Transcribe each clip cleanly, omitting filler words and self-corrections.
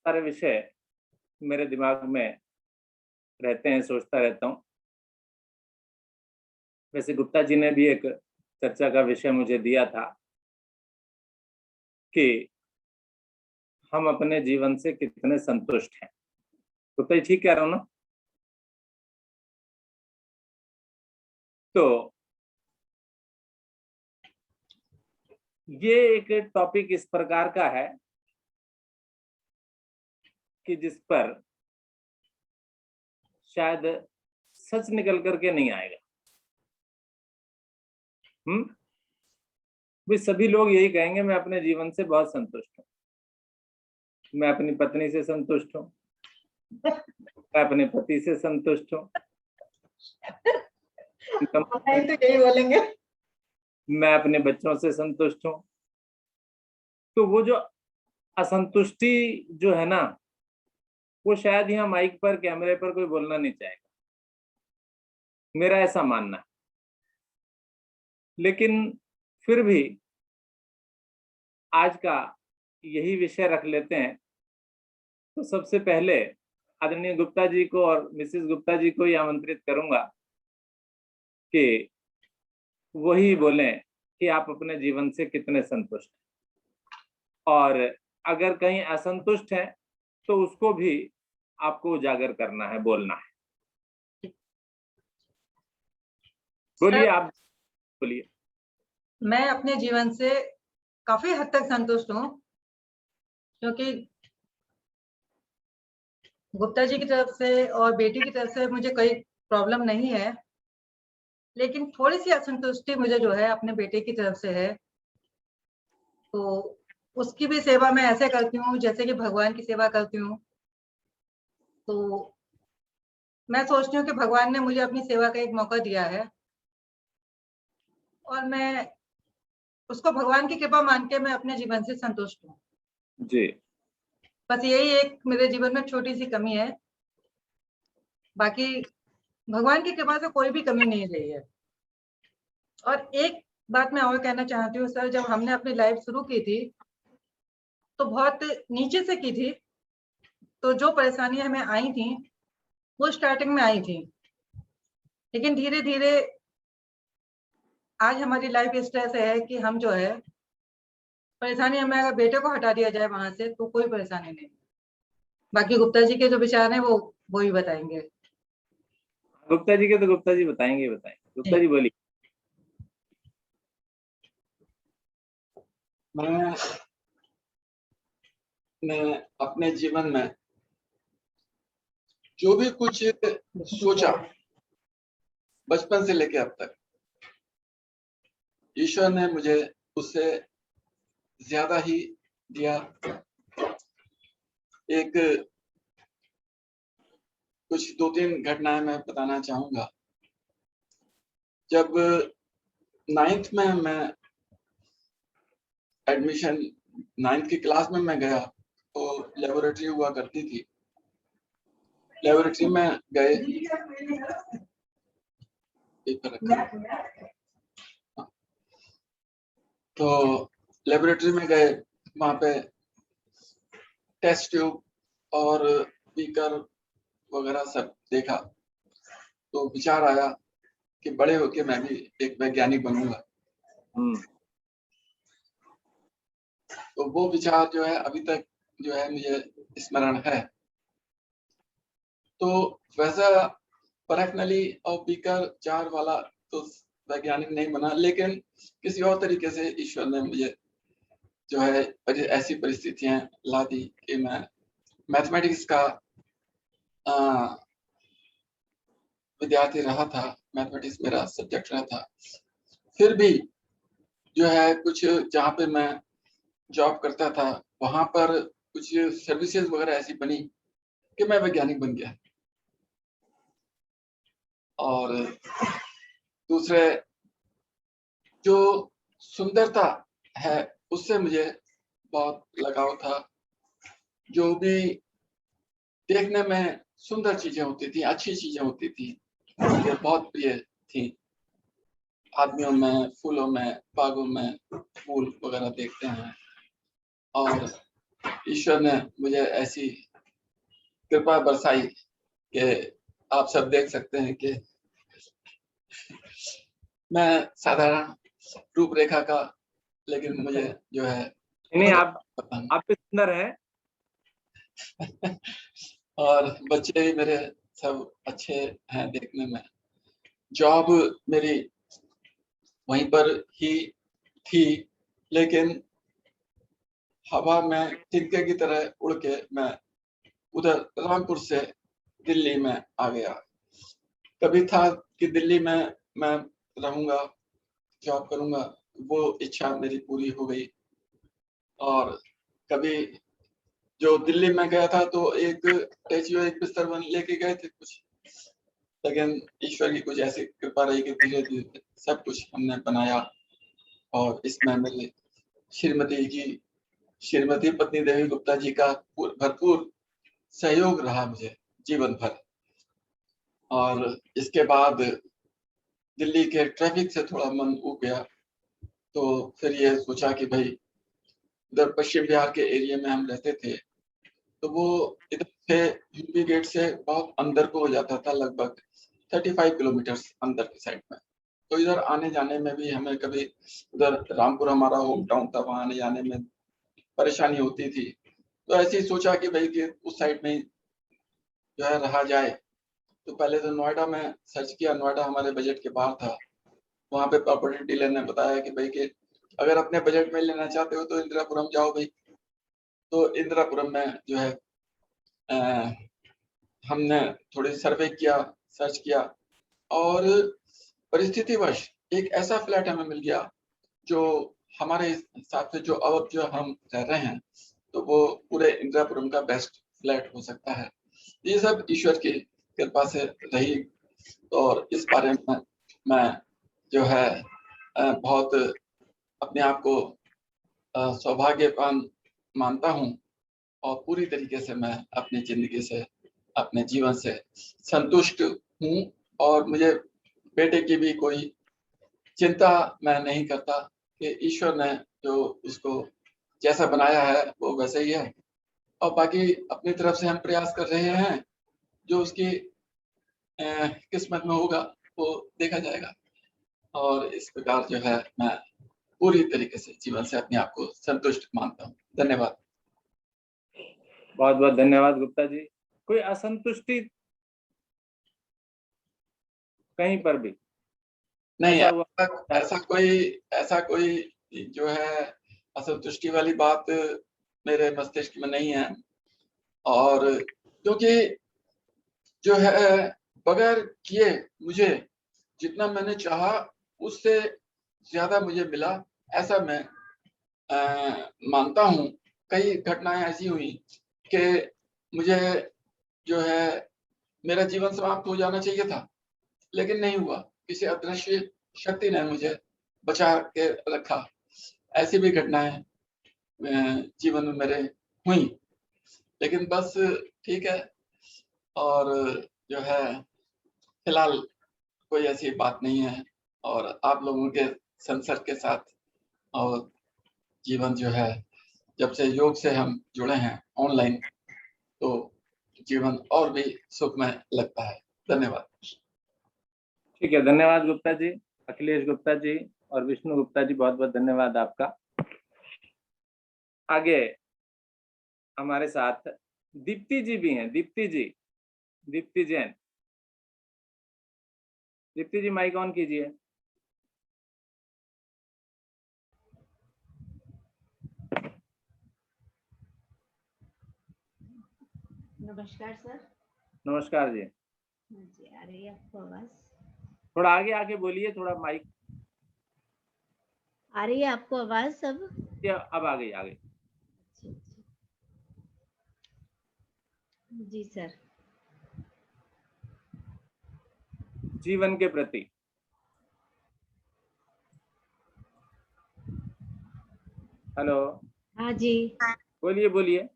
सारे विषय मेरे दिमाग में रहते हैं, सोचता रहता हूँ। वैसे गुप्ता जी ने भी एक चर्चा का विषय मुझे दिया था कि हम अपने जीवन से कितने संतुष्ट हैं। गुप्ता जी ठीक कह रहा हूँ ना? तो ये एक टॉपिक इस प्रकार का है कि जिस पर शायद सच निकल करके नहीं आएगा। भी सभी लोग यही कहेंगे, मैं अपने जीवन से बहुत संतुष्ट हूँ, मैं अपनी पत्नी से संतुष्ट हूँ, मैं अपने पति से संतुष्ट हूँ, तो यही बोलेंगे, मैं अपने बच्चों से संतुष्ट हूँ। तो वो जो असंतुष्टि जो है ना, वो शायद यहाँ माइक पर, कैमरे पर कोई बोलना नहीं चाहेगा, मेरा ऐसा मानना है। लेकिन फिर भी आज का यही विषय रख लेते हैं। तो सबसे पहले आदरणीय गुप्ता जी को और मिसेस गुप्ता जी को ही आमंत्रित करूंगा कि वही बोलें कि आप अपने जीवन से कितने संतुष्ट हैं, और अगर कहीं असंतुष्ट हैं तो उसको भी आपको उजागर करना है, बोलना है। बोलिए, आप बोलिए। मैं अपने जीवन से काफी हद तक संतुष्ट हूँ, क्योंकि गुप्ता जी की तरफ से और बेटी की तरफ से मुझे कोई प्रॉब्लम नहीं है, लेकिन थोड़ी सी असंतुष्टि मुझे जो है अपने बेटे की तरफ से है। तो उसकी भी सेवा मैं ऐसे करती हूँ जैसे कि भगवान की सेवा करती हूँ। तो मैं सोचती हूँ कि भगवान ने मुझे अपनी सेवा का एक मौका दिया है, और मैं उसको भगवान की कृपा मान के मैं अपने जीवन से संतुष्ट हूँ जी। बस यही एक मेरे जीवन में छोटी सी कमी है, बाकी भगवान की कृपा से कोई भी कमी नहीं रही है। और एक बात मैं और कहना चाहती हूँ सर, जब हमने अपनी लाइफ शुरू की थी तो बहुत नीचे से की थी, तो जो परेशानियां हमें आई थी वो स्टार्टिंग में आई थी, लेकिन धीरे धीरे आज हमारी लाइफ इस तरह से है कि हम जो है परेशानी, हमें अगर बेटे को हटा दिया जाए वहां से तो कोई परेशानी नहीं। बाकी गुप्ता जी के जो विचार हैं वो ही बताएंगे। गुप्ता जी के तो गुप्ता जी बताएंगे। गुप्ता जी बोलिए। मैं अपने जीवन में जो भी कुछ सोचा बचपन से लेकर अब तक, ईश्वर ने मुझे उससे ज्यादा ही दिया। एक कुछ 2-3 घटनाएं मैं बताना चाहूंगा। जब 9th में मैं एडमिशन 9th की क्लास में मैं गया तो लेबोरेटरी हुआ करती थी। लेबोरेटरी में गए, तो लेबोरेटरी में गए, वहां पे टेस्ट ट्यूब और बीकर वगैरह सब देखा, तो विचार आया कि बड़े होके मैं भी एक वैज्ञानिक बनूंगा। तो वो विचार जो है अभी तक जो है मुझे स्मरण है। तो वैसा पर्सनली और बीकर जार वाला तो वैज्ञानिक नहीं बना, लेकिन किसी और तरीके से ईश्वर ने मुझे जो है ऐसी परिस्थितियां ला दी कि मैं मैथमेटिक्स का विद्यार्थी रहा था, मैथमेटिक्स मेरा सब्जेक्ट रहा था। फिर भी जो है कुछ जहाँ पे मैं जॉब करता था वहां पर कुछ सर्विसेज वगैरह ऐसी बनी कि मैं वैज्ञानिक बन गया। और दूसरे जो सुंदरता है उससे मुझे बहुत लगाव था। जो भी देखने में सुंदर चीजें होती थी, अच्छी चीजें होती थी, मुझे बहुत प्रिय थी। आदमियों में, फूलों में, बागों में फूल वगैरह देखते हैं, और ईश्वर ने मुझे ऐसी कृपा बरसाई कि आप सब देख सकते हैं कि मैं साधारण रूपरेखा का, लेकिन मुझे जो है नहीं, बहुत आप भी सुंदर है। और बच्चे भी मेरे सब अच्छे हैं देखने में। जॉब मेरी वहीं पर ही थी, लेकिन हवा में तिनके की तरह उड़ के मैं उधर रामपुर से दिल्ली में आ गया। कभी था कि दिल्ली में मैं रहूंगा, जॉब करूंगा, वो इच्छा मेरी पूरी हो गई। और कभी जो दिल्ली में गया था तो एक एक बिस्तर बन लेके गए थे कुछ, लेकिन ईश्वर की कुछ ऐसी कृपा रही कि धीरे धीरे सब कुछ हमने बनाया। और इसमें मेरे श्रीमती पत्नी देवी गुप्ता जी का भरपूर सहयोग रहा मुझे जीवन भर। और इसके बाद दिल्ली के ट्रैफिक से थोड़ा मन ऊब गया, तो फिर ये सोचा कि भाई उधर पश्चिम बिहार के एरिया में हम रहते थे, तो वो इधर से यूपी गेट से बहुत अंदर को हो जाता था, लगभग 35 किलोमीटर अंदर की साइड में। तो इधर आने जाने में भी हमें कभी, उधर रामपुर हमारा होम टाउन था, वहां आने जाने में परेशानी होती थी। तो ऐसे ही सोचा कि भाई कि उस साइड में जो है रहा जाए। तो पहले तो नोएडा में सर्च किया, नोएडा हमारे बजट के बाहर था। वहां पे प्रॉपर्टी डीलर ने बताया कि भाई कि अगर अपने बजट में लेना चाहते हो तो इंदिरापुरम जाओ भाई। तो इंदिरापुरम में जो है हमने थोड़ी सर्वे किया, सर्च किया, और परिस्थितिवश एक ऐसा फ्लैट हमें मिल गया जो हमारे हिसाब से, जो अब जो हम रह रहे हैं, तो वो पूरे इंदिरापुरम का बेस्ट फ्लैट हो सकता है। ये सब ईश्वर की कृपा से रही। और इस बारे में मैं जो है बहुत अपने आप को सौभाग्यवान मानता हूँ। और पूरी तरीके से मैं अपनी जिंदगी से, अपने जीवन से संतुष्ट हूँ। और मुझे बेटे की भी कोई चिंता मैं नहीं करता कि ईश्वर ने जो उसको जैसा बनाया है वो वैसे ही है। और बाकी अपनी तरफ से हम प्रयास कर रहे हैं, जो उसकी किस्मत में होगा वो देखा जाएगा। और इस प्रकार जो है मैं पूरी तरीके से जीवन से अपने आप को संतुष्ट मानता हूँ। धन्यवाद। बहुत बहुत धन्यवाद गुप्ता जी। कोई असंतुष्टि कहीं पर भी नहीं, ऐसा हुआ? ऐसा कोई जो है असंतुष्टि वाली बात मेरे मस्तिष्क में नहीं है। और क्योंकि जो है बगैर किए मुझे जितना मैंने चाहा उससे ज्यादा मुझे मिला, ऐसा मैं मानता हूँ। कई घटनाएं ऐसी हुई कि मुझे जो है मेरा जीवन समाप्त हो जाना चाहिए था, लेकिन नहीं हुआ। किसी अदृश्य शक्ति ने मुझे बचा के रखा। ऐसी भी घटनाएं जीवन में मेरे हुई, लेकिन बस ठीक है। और जो है फिलहाल कोई ऐसी बात नहीं है। और आप लोगों के संसर्ग के साथ और जीवन जो है, जब से योग से हम जुड़े हैं ऑनलाइन, तो जीवन और भी सुखमय लगता है। धन्यवाद। ठीक है, धन्यवाद गुप्ता जी, अखिलेश गुप्ता जी और विष्णु गुप्ता जी, बहुत बहुत धन्यवाद आपका। आगे हमारे साथ दीप्ति जी भी हैं। दीप्ति जी, दीप्ति जैन। दीप्ति जी माइक ऑन कीजिए। नमस्कार सर। नमस्कार जी। जी, आ रही है आपको आवाज? थोड़ा आगे आके बोलिए, थोड़ा माइक। आ रही है आपको आवाज सब? अब आ गई, आ गई। जी सर। जीवन के प्रति हेलो। हाँ जी। बोलिए बोलिए।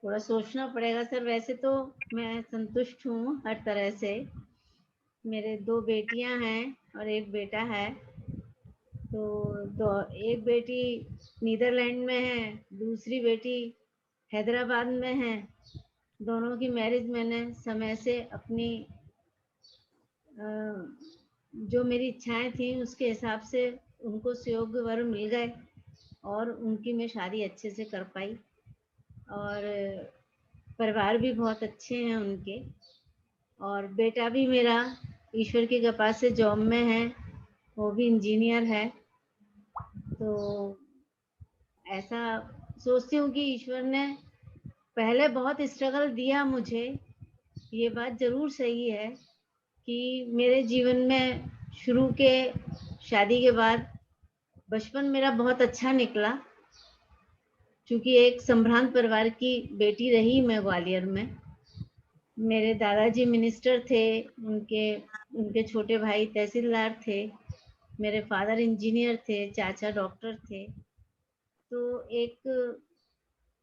थोड़ा सोचना पड़ेगा सर। वैसे तो मैं संतुष्ट हूँ हर तरह से। मेरे 2 बेटियां हैं और 1 बेटा है। तो एक बेटी नीदरलैंड में है, दूसरी बेटी हैदराबाद में है। दोनों की मैरिज मैंने समय से अपनी जो मेरी इच्छाएं थी उसके हिसाब से उनको सुयोग्य वर मिल गए और उनकी मैं शादी अच्छे से कर पाई। और परिवार भी बहुत अच्छे हैं उनके, और बेटा भी मेरा ईश्वर की कृपा से जॉब में है, वो भी इंजीनियर है। तो ऐसा सोचती हूँ कि ईश्वर ने पहले बहुत स्ट्रगल दिया मुझे, ये बात जरूर सही है कि मेरे जीवन में शुरू के शादी के बाद बचपन मेरा बहुत अच्छा निकला, क्योंकि एक संभ्रांत परिवार की बेटी रही मैं ग्वालियर में। मेरे दादाजी मिनिस्टर थे, उनके छोटे भाई तहसीलदार थे, मेरे फादर इंजीनियर थे, चाचा डॉक्टर थे। तो एक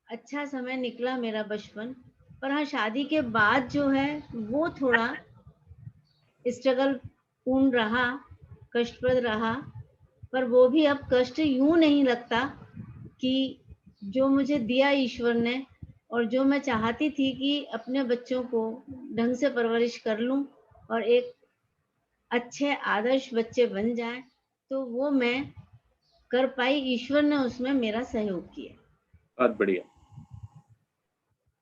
अच्छा समय निकला मेरा बचपन। पर हाँ, शादी के बाद जो है वो थोड़ा स्ट्रगल पूर्ण रहा, कष्टप्रद रहा। पर वो भी अब कष्ट यूं नहीं लगता कि जो मुझे दिया ईश्वर ने और जो मैं चाहती थी कि अपने बच्चों को ढंग से परवरिश कर लूं और एक अच्छे आदर्श बच्चे बन जाएं, तो वो मैं कर पाई। ईश्वर ने उसमें मेरा सहयोग किया। बहुत बढ़िया।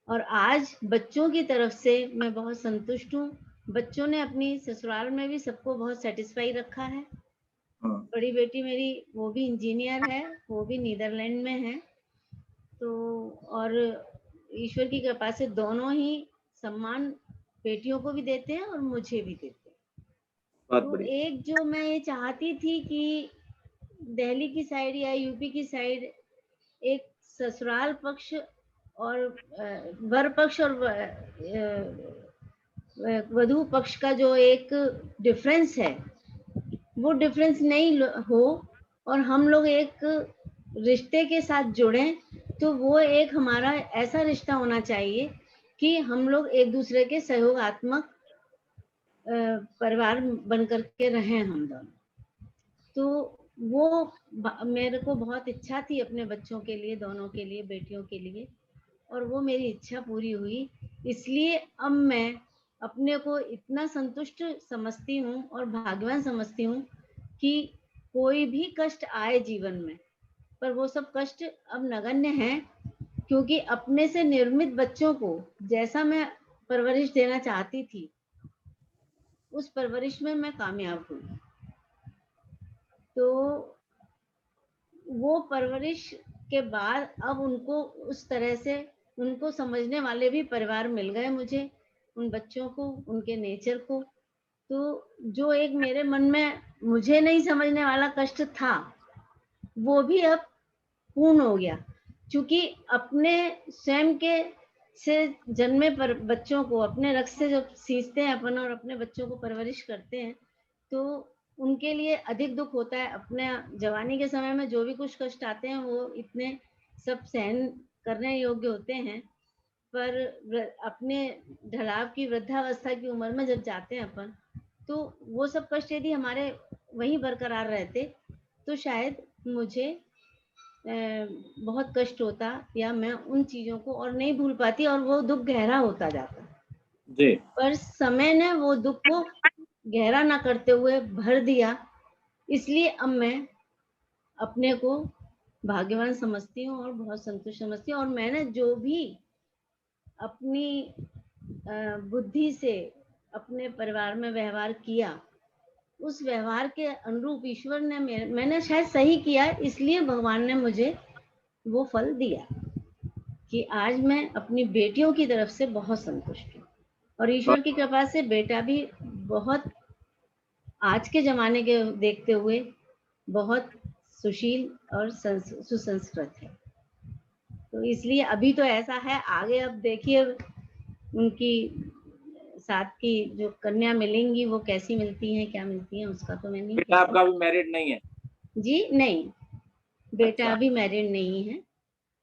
और आज बच्चों की तरफ से मैं बहुत संतुष्ट हूँ। बच्चों ने अपनी ससुराल में भी सबको बहुत सेटिस्फाई रखा है। हाँ, बड़ी बेटी मेरी वो भी इंजीनियर है, वो भी नीदरलैंड में है। तो और ईश्वर की कृपा से दोनों ही सम्मान बेटियों को भी देते हैं और मुझे भी देते हैं। बहुत तो बढ़िया। एक जो मैं ये चाहती थी कि दिल्ली की साइड या यूपी की साइड एक ससुराल पक्ष और वर पक्ष और वधू पक्ष का जो एक डिफरेंस है, वो डिफरेंस नहीं हो और हम लोग एक रिश्ते के साथ जुड़े, तो वो एक हमारा ऐसा रिश्ता होना चाहिए कि हम लोग एक दूसरे के सहयोगात्मक परिवार बन करके रहें हम दोनों। तो वो मेरे को बहुत इच्छा थी अपने बच्चों के लिए, दोनों के लिए, बेटियों के लिए, और वो मेरी इच्छा पूरी हुई। इसलिए अब मैं अपने को इतना संतुष्ट समझती हूँ और भाग्यवान समझती हूँ कि कोई भी कष्ट आए जीवन में, पर वो सब कष्ट अब नगण्य हैं, क्योंकि अपने से निर्मित बच्चों को जैसा मैं परवरिश देना चाहती थी, उस परवरिश में मैं कामयाब हुई। तो वो परवरिश के बाद अब उनको उस तरह से उनको समझने वाले भी परिवार मिल गए मुझे, उन बच्चों को, उनके नेचर को। तो जो एक मेरे मन में मुझे नहीं समझने वाला कष्ट था, वो भी अब पूर्ण हो गया, क्योंकि अपने स्वयं के से जन्मे पर बच्चों को अपने रक्त से जब सींचते हैं अपन और अपने बच्चों को परवरिश करते हैं, तो उनके लिए अधिक दुख होता है। अपने जवानी के समय में जो भी कुछ कष्ट आते हैं वो इतने सब सहन करने योग्य होते हैं, पर अपने ढलाव की वृद्धावस्था की उम्र में जब जाते हैं अपन, तो वो सब कष्ट यदि हमारे वहीं बरकरार रहते तो शायद मुझे बहुत कष्ट होता, या मैं उन चीजों को और नहीं भूल पाती और वो दुख गहरा होता जाता। जी। पर समय ने वो दुख को गहरा ना करते हुए भर दिया, इसलिए अब मैं अपने को भाग्यवान समझती हूँ और बहुत संतुष्ट समझती हूँ। और मैंने जो भी अपनी बुद्धि से अपने परिवार में व्यवहार किया, उस व्यवहार के अनुरूप ईश्वर ने मैंने शायद सही किया, इसलिए भगवान ने मुझे वो फल दिया कि आज मैं अपनी बेटियों की तरफ से बहुत संतुष्ट हूँ। और ईश्वर की कृपा से बेटा भी बहुत आज के जमाने के देखते हुए बहुत सुशील और सुसंस्कृत है। तो इसलिए अभी तो ऐसा है, आगे अब देखिए उनकी साथ की जो कन्या मिलेंगी वो कैसी मिलती हैं, क्या मिलती हैं, उसका तो मैं नहीं बेटा कह आपका अभी मैरिड नहीं है? जी नहीं, बेटा अच्छा, अभी मैरिड नहीं है।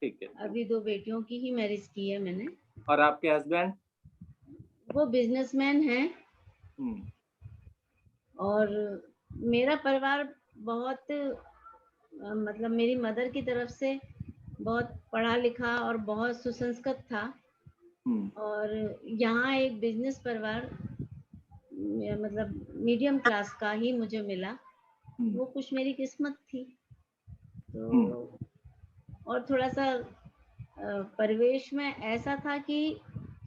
ठीक है। अभी 2 बेटियों की ही मैरिज की है मैंने। और आपके हस्बैंड? वो बिजनेसमैन हैं। हम्म। और मेरा परिवार बहुत मतलब मेरी मदर की तरफ से बहुत पढ़ा लिखा और बहुत सुसंस्कृत था, और यहाँ एक बिजनेस परिवार मतलब मीडियम क्लास का ही मुझे मिला। वो कुछ मेरी किस्मत थी। तो और थोड़ा सा परिवेश में ऐसा था कि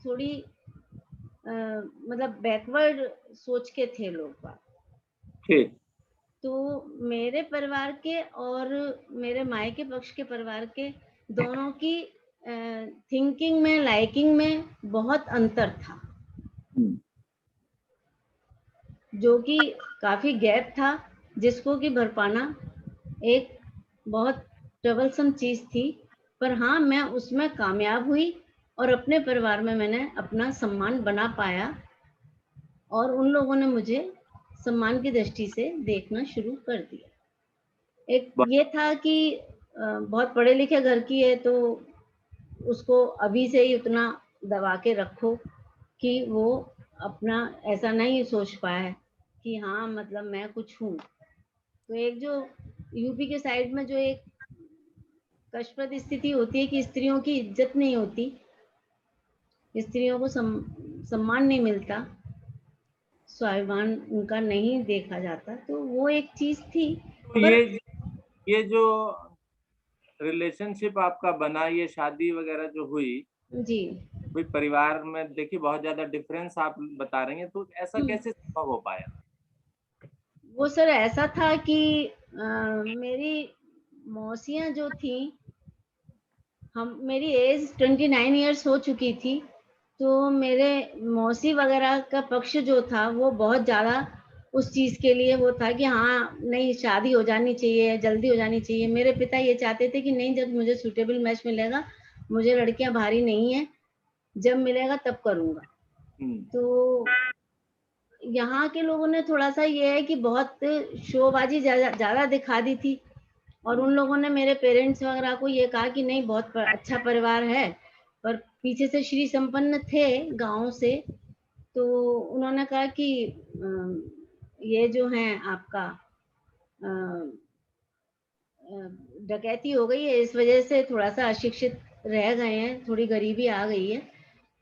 थोड़ी मतलब बैकवर्ड सोच के थे लोग। ठीक। तो मेरे परिवार के और मेरे मायके पक्ष के परिवार के दोनों की थिंकिंग में, लाइकिंग में बहुत अंतर था, जो कि काफी गैप था, जिसको कि भर पाना एक बहुत ट्रबलसम चीज थी। पर हाँ, मैं उसमें कामयाब हुई और अपने परिवार में मैंने अपना सम्मान बना पाया, और उन लोगों ने मुझे सम्मान की दृष्टि से देखना शुरू कर दिया। एक ये था कि बहुत पढ़े लिखे घर की है, तो उसको अभी से ही उतना दबा के रखो कि वो अपना ऐसा नहीं सोच पाए कि हाँ मतलब मैं कुछ हूँ। तो एक जो यूपी के साइड में जो एक कष्टप्रद स्थिति होती है कि स्त्रियों की इज्जत नहीं होती, स्त्रियों को सम्मान नहीं मिलता, स्वाभिमान उनका नहीं देखा जाता, तो वो एक चीज थी। तो पर ये जो रिलेशनशिप आपका बना, ये शादी वगैरह जो हुई, जी भाई परिवार में देखिए बहुत ज्यादा डिफरेंस आप बता रही हैं, तो ऐसा कैसे संभव हो पाया? वो सर ऐसा था कि मेरी मौसियाँ जो थी, मेरी एज 29 इयर्स हो चुकी थी, तो मेरे मौसी वगैरह का पक्ष जो था वो बहुत ज़्यादा उस चीज़ के लिए वो था कि हाँ नहीं शादी हो जानी चाहिए, जल्दी हो जानी चाहिए। मेरे पिता ये चाहते थे कि नहीं, जब मुझे सूटेबल मैच मिलेगा, मुझे लड़कियां भारी नहीं है, जब मिलेगा तब करूँगा। तो यहाँ के लोगों ने थोड़ा सा ये है कि बहुत शोबाजी ज़्यादा दिखा दी थी, और उन लोगों ने मेरे पेरेंट्स वगैरह को ये कहा कि नहीं बहुत अच्छा परिवार है, पर पीछे से श्री संपन्न थे गांव से, तो उन्होंने कहा कि ये जो है आपका डकैती हो गई है, इस वजह से थोड़ा सा अशिक्षित रह गए हैं, थोड़ी गरीबी आ गई है,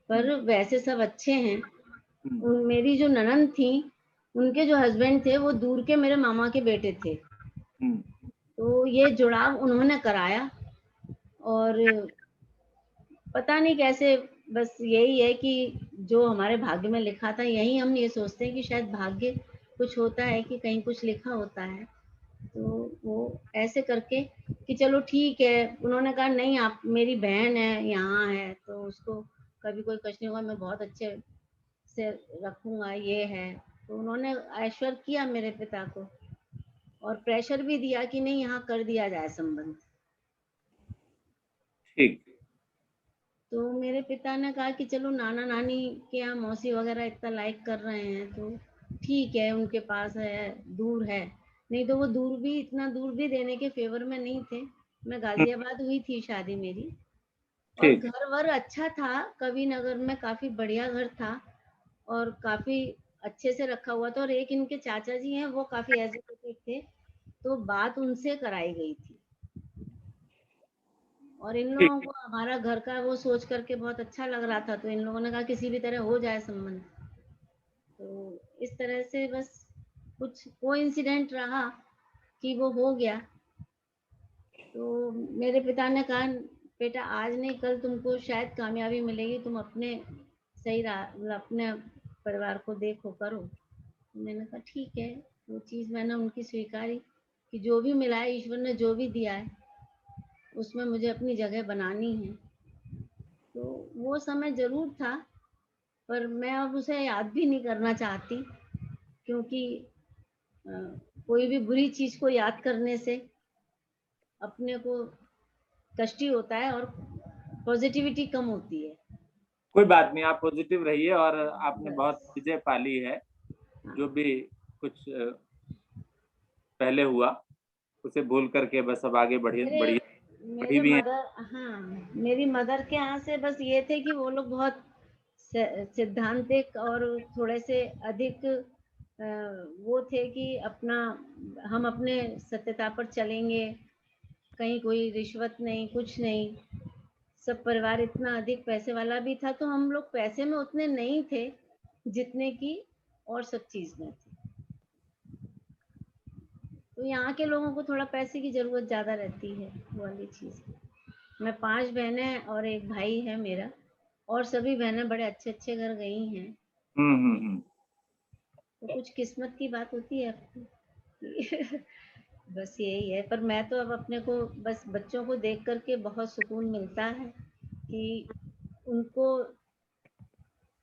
पर वैसे सब अच्छे हैं। मेरी जो ननद थी, उनके जो हस्बैंड थे वो दूर के मेरे मामा के बेटे थे, तो ये जुड़ाव उन्होंने कराया। और पता नहीं कैसे, बस यही है कि जो हमारे भाग्य में लिखा था, यही हम ये सोचते हैं कि शायद भाग्य कुछ होता है कि कहीं कुछ लिखा होता है। तो वो ऐसे करके कि चलो ठीक है, उन्होंने कहा नहीं आप मेरी बहन है, यहाँ है तो उसको कभी कोई कष्ट नहीं होगा, मैं बहुत अच्छे से रखूंगा, ये है। तो उन्होंने ऐश्वर्य किया मेरे पिता को, और प्रेशर भी दिया कि नहीं यहाँ कर दिया जाए संबंध। ठीक। तो मेरे पिता ने कहा कि चलो नाना नानी के यहाँ मौसी वगैरह इतना लाइक कर रहे हैं तो ठीक है, उनके पास है, दूर है, नहीं तो वो दूर भी, इतना दूर भी देने के फेवर में नहीं थे। मैं गाजियाबाद हुई थी शादी मेरी, और ठीक। घर वर अच्छा था, कवि नगर में काफी बढ़िया घर था और काफी अच्छे से रखा हुआ था। और एक इनके चाचा जी हैं, वो काफी एजुकेटेड थे, तो बात उनसे कराई गई थी, और इन लोगों ठीक। को हमारा घर का वो सोच करके बहुत अच्छा लग रहा था, तो इन लोगों ने कहा किसी भी तरह हो जाए संबंध। तो इस तरह से बस कुछ कोइंसिडेंट रहा कि वो हो गया। तो मेरे पिता ने कहा बेटा आज नहीं कल तुमको शायद कामयाबी मिलेगी, तुम अपने सही राह, अपने परिवार को देखो, करो। तो मैंने कहा ठीक है, वो चीज़ मैंने उनकी स्वीकारी कि जो भी मिला है, ईश्वर ने जो भी दिया है, उसमें मुझे अपनी जगह बनानी है। तो वो समय जरूर था, पर मैं अब उसे याद भी नहीं करना चाहती, क्योंकि अ, कोई भी बुरी चीज को याद करने से अपने को कष्ट ही होता है और पॉजिटिविटी कम होती है। कोई बात नहीं, आप पॉजिटिव रहिए, और आपने बहुत बस विजय पाली है। हाँ। जो भी कुछ पहले हुआ उसे भूल करके बस अब आगे बढ़ी मेरे बढ़ी बढ़ी मेरे भी हैं। मदर, हाँ, मेरी मदर के यहाँ से बस ये थे कि वो लोग बहुत सिद्धांतिक और थोड़े से अधिक वो थे कि अपना, हम अपने सत्यता पर चलेंगे, कहीं कोई रिश्वत नहीं, कुछ नहीं। सब परिवार इतना अधिक पैसे वाला भी था, तो हम लोग पैसे में उतने नहीं थे जितने की और सब चीज में थे। तो यहाँ के लोगों को थोड़ा पैसे की जरूरत ज्यादा रहती है, वो वाली चीज। मैं 5 बहनें और एक भाई है मेरा, और सभी बहनें बड़े अच्छे अच्छे घर गई हैं। तो कुछ किस्मत की बात होती है आपकी। बस यही है। पर मैं तो अब अपने को बस बच्चों को देख करके बहुत सुकून मिलता है कि उनको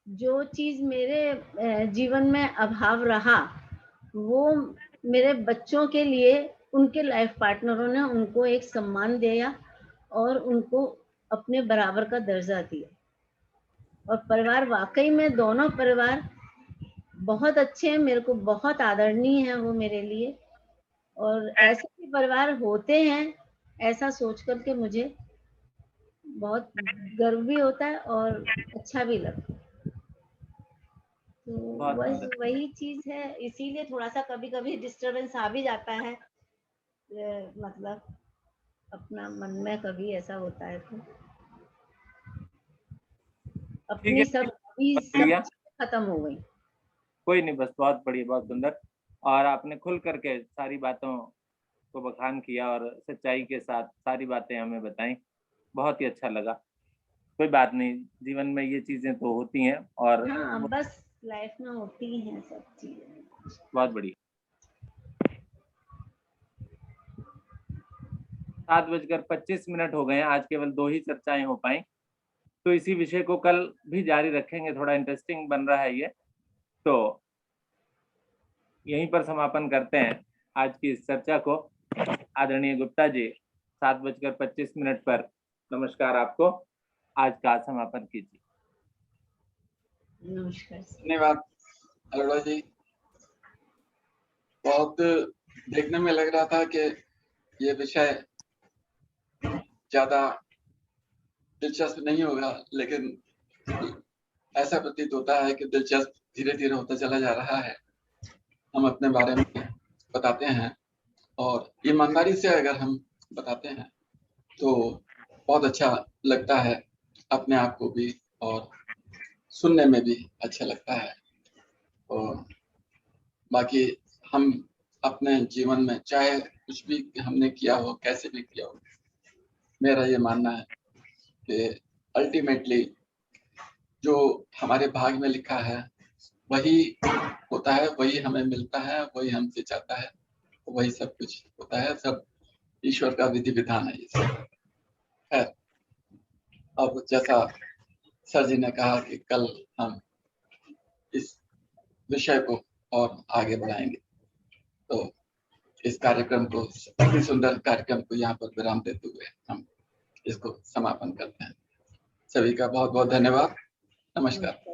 जो चीज मेरे जीवन में अभाव रहा, वो मेरे बच्चों के लिए उनके लाइफ पार्टनरों ने उनको एक सम्मान दिया और उनको अपने बराबर का दर्जा दिया। और परिवार वाकई में दोनों परिवार बहुत अच्छे हैं, मेरे को बहुत आदरणीय है वो मेरे लिए। और ऐसे भी परिवार होते हैं, ऐसा सोच करके मुझे बहुत गर्व भी होता है और अच्छा भी लगता है। तो बहुत बस सुंदर। वही चीज है, इसीलिए थोड़ा सा कभी कभी डिस्टरबेंस आ भी जाता है। मतलब अपना मन में कभी ऐसा होता है तो ठीक अपनी है, सब लिया, खत्म हो गई। कोई नहीं, बस बहुत बढ़िया, बहुत सुंदर। और आपने खुल करके सारी बातों को बखान किया और सच्चाई के साथ सारी बातें हमें बताई, बहुत ही अच्छा लगा। कोई बात नहीं, जीवन में ये चीजें तो होती हैं और हाँ, बस लाइफ में होती हैं सब चीजें। बहुत बढ़िया। 7:25 हो गए हैं, आज केवल 2 ही चर्चाएं हो पाई, तो इसी विषय को कल भी जारी रखेंगे, थोड़ा इंटरेस्टिंग बन रहा है ये। तो यहीं पर समापन करते हैं आज की इस चर्चा को। आदरणीय गुप्ता जी, 7:25 पर नमस्कार आपको, आज का समापन कीजिए। नमस्कार। धन्यवाद अरोड़ा जी। बहुत देखने में लग रहा था कि ये विषय ज्यादा दिलचस्प नहीं होगा, लेकिन ऐसा प्रतीत होता है कि दिलचस्प धीरे धीरे होता चला जा रहा है। हम अपने बारे में बताते हैं और ईमानदारी से अगर हम बताते हैं तो बहुत अच्छा लगता है, अपने आप को भी और सुनने में भी अच्छा लगता है। और बाकी हम अपने जीवन में चाहे कुछ भी हमने किया हो, कैसे भी किया हो, मेरा ये मानना है कि अल्टीमेटली जो हमारे भाग्य में लिखा है वही होता है, वही हमें मिलता है, वही हमसे चाहता है, वही सब कुछ होता है। सब ईश्वर का विधि विधान है ये सब। खैर, अब जैसा सर जी ने कहा कि कल हम इस विषय को और आगे बढ़ाएंगे, तो इस कार्यक्रम को, अति सुंदर कार्यक्रम को यहाँ पर विराम देते हुए हम इसको समापन करते हैं। सभी का बहुत बहुत धन्यवाद। नमस्कार।